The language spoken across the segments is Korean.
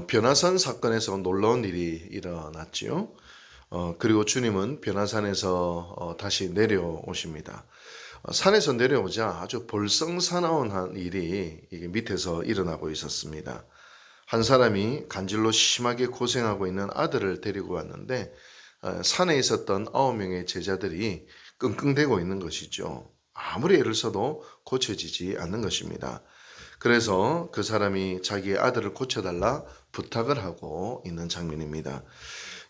변화산 사건에서 놀라운 일이 일어났지요. 그리고 주님은 변화산에서 다시 내려오십니다. 산에서 내려오자 아주 볼썽사나운 일이 이게 밑에서 일어나고 있었습니다. 한 사람이 간질로 심하게 고생하고 있는 아들을 데리고 왔는데 산에 있었던 9명의 제자들이 끙끙대고 있는 것이죠. 아무리 애를 써도 고쳐지지 않는 것입니다. 그래서 그 사람이 자기의 아들을 고쳐달라 부탁을 하고 있는 장면입니다.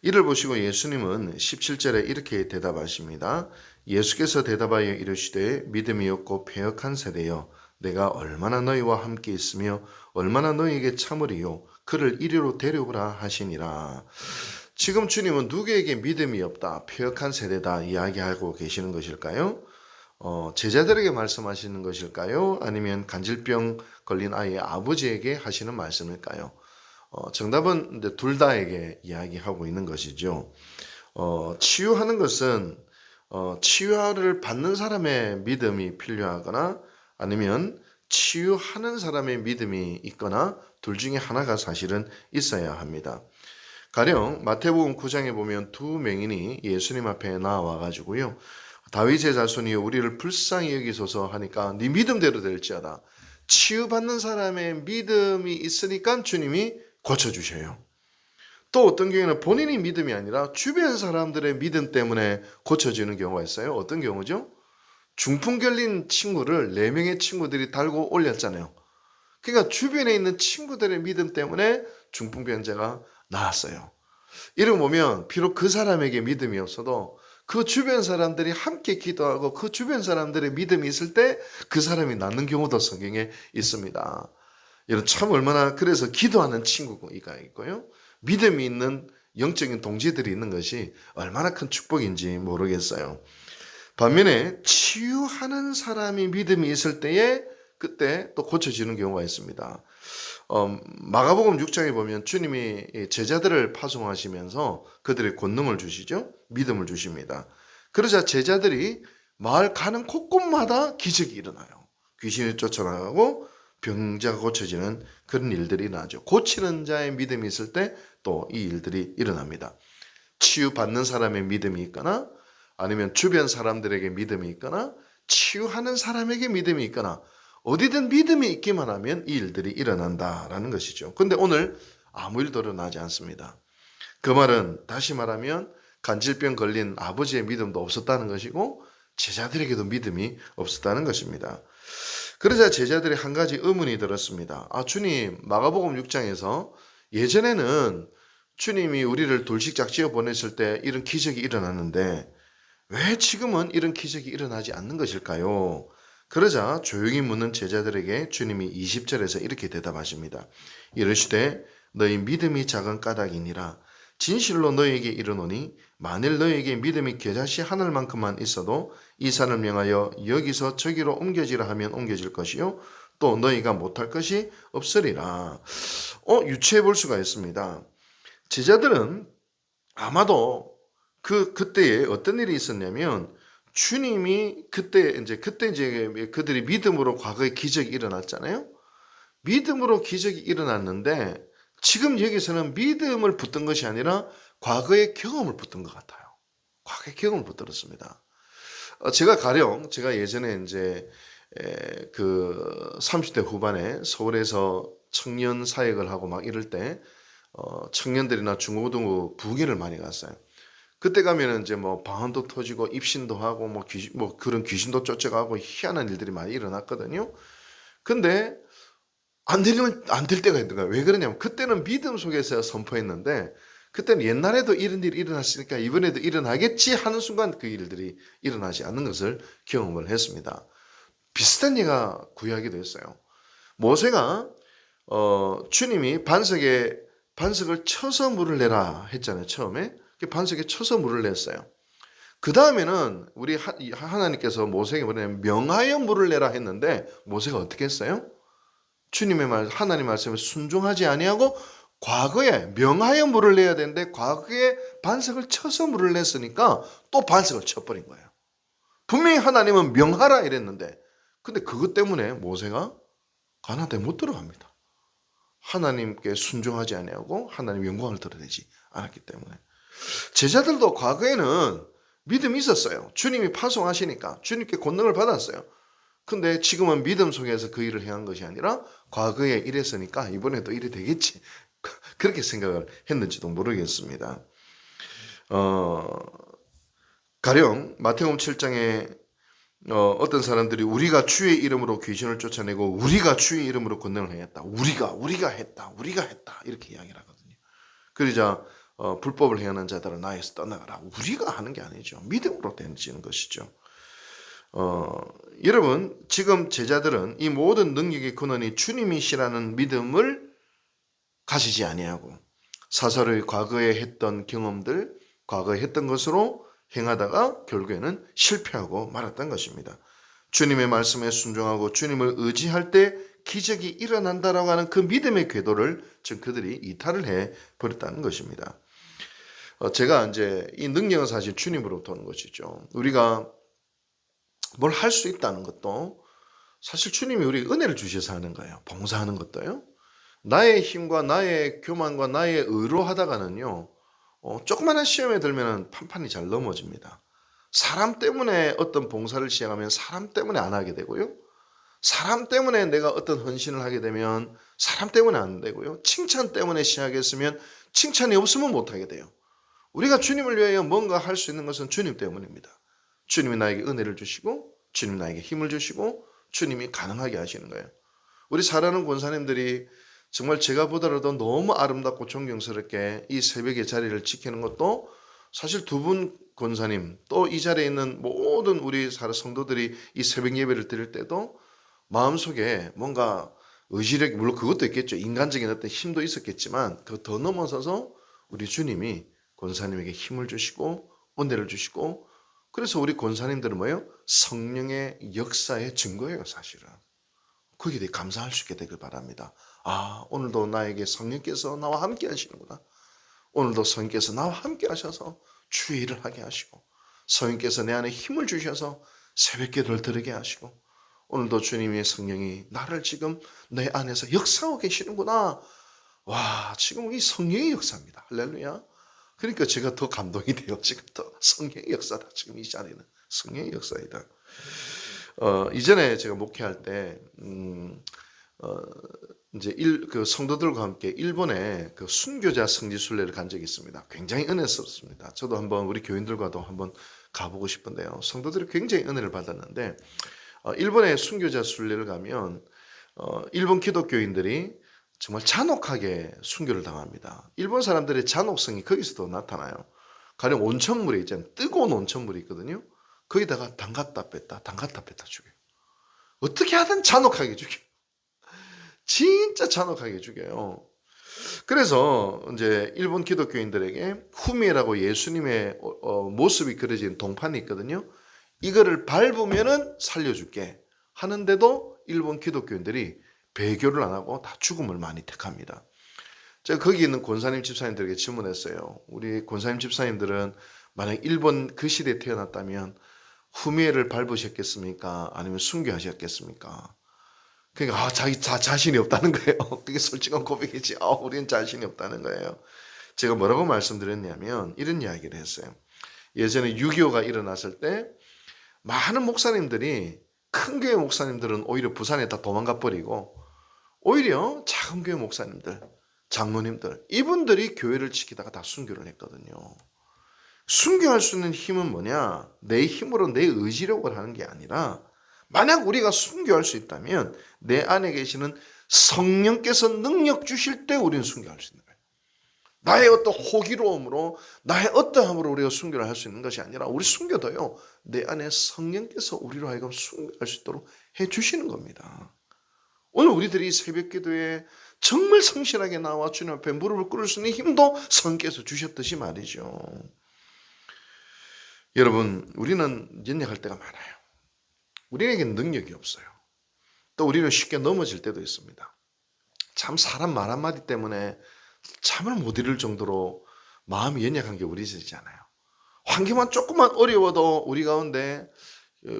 이를 보시고 예수님은 17절에 이렇게 대답하십니다. 예수께서 대답하여 이르시되 믿음이 없고 패역한 세대여 내가 얼마나 너희와 함께 있으며 얼마나 너희에게 참으리요 그를 이리로 데려오라 하시니라. 지금 주님은 누구에게 믿음이 없다, 패역한 세대다 이야기하고 계시는 것일까요? 제자들에게 말씀하시는 것일까요? 아니면 간질병 걸린 아이의 아버지에게 하시는 말씀일까요? 정답은 둘 다에게 이야기하고 있는 것이죠. 치유하는 것은 치유를 받는 사람의 믿음이 필요하거나 아니면 치유하는 사람의 믿음이 있거나 둘 중에 하나가 사실은 있어야 합니다. 가령 마태복음 9장에 보면 두 맹인이 예수님 앞에 나와 가지고요. 다윗의 자손이여 우리를 불쌍히 여기소서 하니까 네 믿음대로 될지어다. 치유받는 사람의 믿음이 있으니까 주님이 고쳐주셔요. 또 어떤 경우에는 본인이 믿음이 아니라 주변 사람들의 믿음 때문에 고쳐지는 경우가 있어요. 어떤 경우죠? 중풍 걸린 친구를 4명의 친구들이 달고 올렸잖아요. 그러니까 주변에 있는 친구들의 믿음 때문에 중풍병자가 나았어요. 이를 보면 비록 그 사람에게 믿음이 없어도 그 주변 사람들이 함께 기도하고 그 주변 사람들의 믿음이 있을 때 그 사람이 낫는 경우도 성경에 있습니다. 이런 참 얼마나 그래서 기도하는 친구가 있고요. 믿음이 있는 영적인 동지들이 있는 것이 얼마나 큰 축복인지 모르겠어요. 반면에 치유하는 사람이 믿음이 있을 때에 그때 또 고쳐지는 경우가 있습니다. 마가복음 6장에 보면 주님이 제자들을 파송하시면서 그들의 권능을 주시죠. 믿음을 주십니다. 그러자 제자들이 마을 가는 곳곳마다 기적이 일어나요. 귀신이 쫓아나가고 병자가 고쳐지는 그런 일들이 나죠. 고치는 자의 믿음이 있을 때 또 이 일들이 일어납니다. 치유받는 사람의 믿음이 있거나 아니면 주변 사람들에게 믿음이 있거나 치유하는 사람에게 믿음이 있거나 어디든 믿음이 있기만 하면 이 일들이 일어난다라는 것이죠. 근데 오늘 아무 일도 일어나지 않습니다. 그 말은 다시 말하면 간질병 걸린 아버지의 믿음도 없었다는 것이고 제자들에게도 믿음이 없었다는 것입니다. 그러자 제자들이 한 가지 의문이 들었습니다. 주님, 마가복음 6장에서 예전에는 주님이 우리를 돌식작지어 보냈을 때 이런 기적이 일어났는데 왜 지금은 이런 기적이 일어나지 않는 것일까요? 그러자 조용히 묻는 제자들에게 주님이 20절에서 이렇게 대답하십니다. 이르시되 너희 믿음이 작은 까닭이니라. 진실로 너희에게 이르노니 만일 너희에게 믿음이 겨자씨 하늘만큼만 있어도 이 산을 명하여 여기서 저기로 옮겨지라 하면 옮겨질 것이요 또 너희가 못할 것이 없으리라. 유추해 볼 수가 있습니다. 제자들은 아마도 그때에 어떤 일이 있었냐면 주님이 그때 이제 그들이 믿음으로 과거에 기적이 일어났잖아요. 믿음으로 기적이 일어났는데 지금 여기서는 믿음을 붙든 것이 아니라 과거의 경험을 붙든 것 같아요. 과거의 경험을 붙들었습니다. 제가 예전에 이제 그 30대 후반에 서울에서 청년 사역을 하고 막 이럴 때 청년들이나 중고등부 부계를 많이 갔어요. 그때 가면은 이제 뭐 방언도 터지고 입신도 하고 뭐 그런 귀신도 쫓아가고 희한한 일들이 많이 일어났거든요. 근데 안 되면 안 될 때가 있는 거예요. 왜 그러냐면 그때는 믿음 속에서 선포했는데 그때는 옛날에도 이런 일이 일어났으니까 이번에도 일어나겠지 하는 순간 그 일들이 일어나지 않는 것을 경험을 했습니다. 비슷한 예가 구약에도 있어요. 모세가 주님이 반석을 쳐서 물을 내라 했잖아요. 처음에 반석에 쳐서 물을 냈어요. 그 다음에는 우리 하나님께서 모세에게 뭐냐면 명하여 물을 내라 했는데 모세가 어떻게 했어요? 주님의 하나님 말씀에 순종하지 아니하고 과거에 명하여 물을 내야 되는데 과거에 반석을 쳐서 물을 냈으니까 또 반석을 쳐버린 거예요. 분명히 하나님은 명하라 이랬는데 근데 그것 때문에 모세가 가나안에 못 들어갑니다. 하나님께 순종하지 아니하고 하나님의 영광을 드러내지 않았기 때문에. 제자들도 과거에는 믿음이 있었어요. 주님이 파송하시니까 주님께 권능을 받았어요. 근데 지금은 믿음 속에서 그 일을 행한 것이 아니라 과거에 이랬으니까 이번에도 이래 되겠지, 그렇게 생각을 했는지도 모르겠습니다. 가령 마태복음 7장에 어떤 사람들이 우리가 주의 이름으로 귀신을 쫓아내고 우리가 주의 이름으로 권능을 행했다, 우리가 했다 이렇게 이야기를 하거든요. 그러자 불법을 행하는 자들은 나에서 떠나가라. 우리가 하는 게 아니죠. 믿음으로 되는 것이죠. 여러분, 지금 제자들은 이 모든 능력의 근원이 주님이시라는 믿음을 가지지 아니하고 사사로이 과거에 했던 경험들, 과거에 했던 것으로 행하다가 결국에는 실패하고 말았던 것입니다. 주님의 말씀에 순종하고 주님을 의지할 때 기적이 일어난다라고 하는 그 믿음의 궤도를 지금 그들이 이탈을 해버렸다는 것입니다. 제가 이제 이 능력은 사실 주님으로부터 오는 것이죠. 우리가 뭘 할 수 있다는 것도 사실 주님이 우리에게 은혜를 주셔서 하는 거예요. 봉사하는 것도요. 나의 힘과 나의 교만과 나의 의로 하다가는요, 조그마한 시험에 들면 판판이 잘 넘어집니다. 사람 때문에 어떤 봉사를 시행하면 사람 때문에 안 하게 되고요. 사람 때문에 내가 어떤 헌신을 하게 되면 사람 때문에 안 되고요. 칭찬 때문에 시작했으면 칭찬이 없으면 못 하게 돼요. 우리가 주님을 위하여 뭔가 할 수 있는 것은 주님 때문입니다. 주님이 나에게 은혜를 주시고 주님이 나에게 힘을 주시고 주님이 가능하게 하시는 거예요. 우리 사랑하는 권사님들이 정말 제가 보더라도 너무 아름답고 존경스럽게 이 새벽의 자리를 지키는 것도 사실 두 분 권사님, 또 이 자리에 있는 모든 우리 성도들이 이 새벽 예배를 드릴 때도 마음속에 뭔가 의지력, 물론 그것도 있겠죠. 인간적인 어떤 힘도 있었겠지만 그 더 넘어서서 우리 주님이 권사님에게 힘을 주시고 은혜를 주시고, 그래서 우리 권사님들은 뭐예요? 성령의 역사의 증거예요, 사실은. 거기에 대해 감사할 수 있게 되길 바랍니다. 아, 오늘도 나에게 성령께서 나와 함께 하시는구나. 오늘도 성령께서 나와 함께 하셔서 주의 일을 하게 하시고, 성령께서 내 안에 힘을 주셔서 새벽기도를 드리게 하시고, 오늘도 주님의 성령이 나를 지금 내 안에서 역사하고 계시는구나. 와, 지금 이 성령의 역사입니다. 할렐루야. 그러니까 제가 더 감동이 돼요. 지금 더 성령의 역사다. 지금 이 자리는 성령의 역사이다. 이전에 제가 목회할 때 이제 그 성도들과 함께 일본에 그 순교자 성지순례를 간 적이 있습니다. 굉장히 은혜스럽습니다. 저도 한번 우리 교인들과도 한번 가보고 싶은데요. 성도들이 굉장히 은혜를 받았는데, 일본에 순교자 순례를 가면 일본 기독교인들이 정말 잔혹하게 순교를 당합니다. 일본 사람들의 잔혹성이 거기서도 나타나요. 가령 온천물에 있잖아요. 뜨거운 온천물이 있거든요. 거기다가 담갔다 뺐다 죽여요. 어떻게 하든 잔혹하게 죽여요. 진짜 잔혹하게 죽여요. 그래서 이제 일본 기독교인들에게 후미에라고 예수님의 모습이 그려진 동판이 있거든요. 이거를 밟으면은 살려줄게 하는데도 일본 기독교인들이 배교를 안 하고 다 죽음을 많이 택합니다. 제가 거기 있는 권사님 집사님들에게 질문했어요. 우리 권사님 집사님들은 만약 일본 그 시대에 태어났다면 후미에를 밟으셨겠습니까? 아니면 순교하셨겠습니까? 그러니까 자기 자신이 없다는 거예요. 그게 솔직한 고백이지. 우리는 자신이 없다는 거예요. 제가 뭐라고 말씀드렸냐면 이런 이야기를 했어요. 예전에 6.25가 일어났을 때 많은 목사님들이, 큰 교회 목사님들은 오히려 부산에 다 도망가 버리고 오히려 작은 교회 목사님들, 장로님들, 이분들이 교회를 지키다가 다 순교를 했거든요. 순교할 수 있는 힘은 뭐냐? 내 힘으로 내 의지력을 하는 게 아니라, 만약 우리가 순교할 수 있다면 내 안에 계시는 성령께서 능력 주실 때 우리는 순교할 수 있는 거예요. 나의 어떤 호기로움으로, 나의 어떠함으로 우리가 순교를 할 수 있는 것이 아니라, 우리 순교도요, 내 안에 성령께서 우리로 하여금 순교할 수 있도록 해주시는 겁니다. 오늘 우리들이 새벽 기도에 정말 성실하게 나와 주님 앞에 무릎을 꿇을 수 있는 힘도 성령께서 주셨듯이 말이죠. 여러분, 우리는 연약할 때가 많아요. 우리에게는 능력이 없어요. 또 우리는 쉽게 넘어질 때도 있습니다. 참 사람 말 한마디 때문에 잠을 못 이룰 정도로 마음이 연약한 게 우리들이잖아요. 환경만 조금만 어려워도 우리 가운데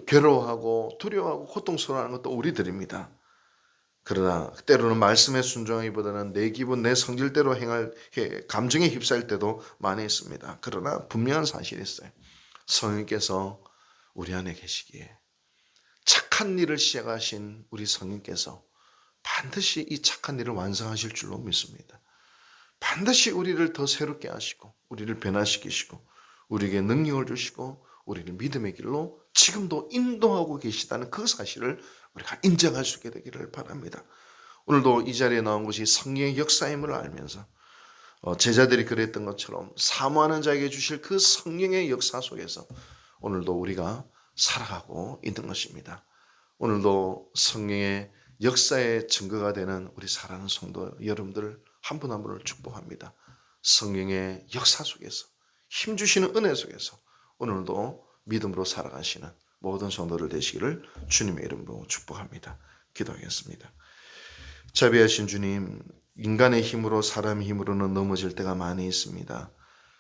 괴로워하고 두려워하고 고통스러워하는 것도 우리들입니다. 그러나 때로는 말씀에 순종하기보다는 내 기분, 내 성질대로 행할 감정에 휩싸일 때도 많이 있습니다. 그러나 분명한 사실이 있어요. 성령께서 우리 안에 계시기에, 착한 일을 시작하신 우리 성령께서 반드시 이 착한 일을 완성하실 줄로 믿습니다. 반드시 우리를 더 새롭게 하시고 우리를 변화시키시고 우리에게 능력을 주시고 우리를 믿음의 길로 지금도 인도하고 계시다는 그 사실을 우리가 인정할 수 있게 되기를 바랍니다. 오늘도 이 자리에 나온 것이 성령의 역사임을 알면서 제자들이 그랬던 것처럼 사모하는 자에게 주실 그 성령의 역사 속에서 오늘도 우리가 살아가고 있는 것입니다. 오늘도 성령의 역사의 증거가 되는 우리 사랑하는 성도 여러분들 한 분 한 분을 축복합니다. 성령의 역사 속에서, 힘주시는 은혜 속에서 오늘도 믿음으로 살아가시는 모든 성도들 되시기를 주님의 이름으로 축복합니다. 기도하겠습니다. 자비하신 주님, 인간의 힘으로, 사람의 힘으로는 넘어질 때가 많이 있습니다.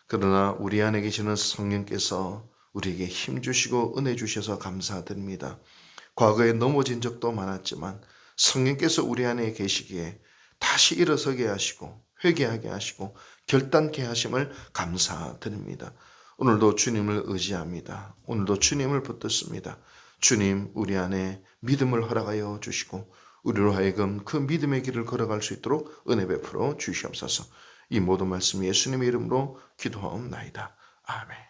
그러나 우리 안에 계시는 성령께서 우리에게 힘주시고 은혜 주셔서 감사드립니다. 과거에 넘어진 적도 많았지만 성령께서 우리 안에 계시기에 다시 일어서게 하시고 회개하게 하시고 결단케 하심을 감사드립니다. 오늘도 주님을 의지합니다. 오늘도 주님을 붙들습니다. 주님, 우리 안에 믿음을 허락하여 주시고 우리로 하여금 그 믿음의 길을 걸어갈 수 있도록 은혜 베풀어 주시옵소서. 이 모든 말씀 예수님의 이름으로 기도하옵나이다. 아멘.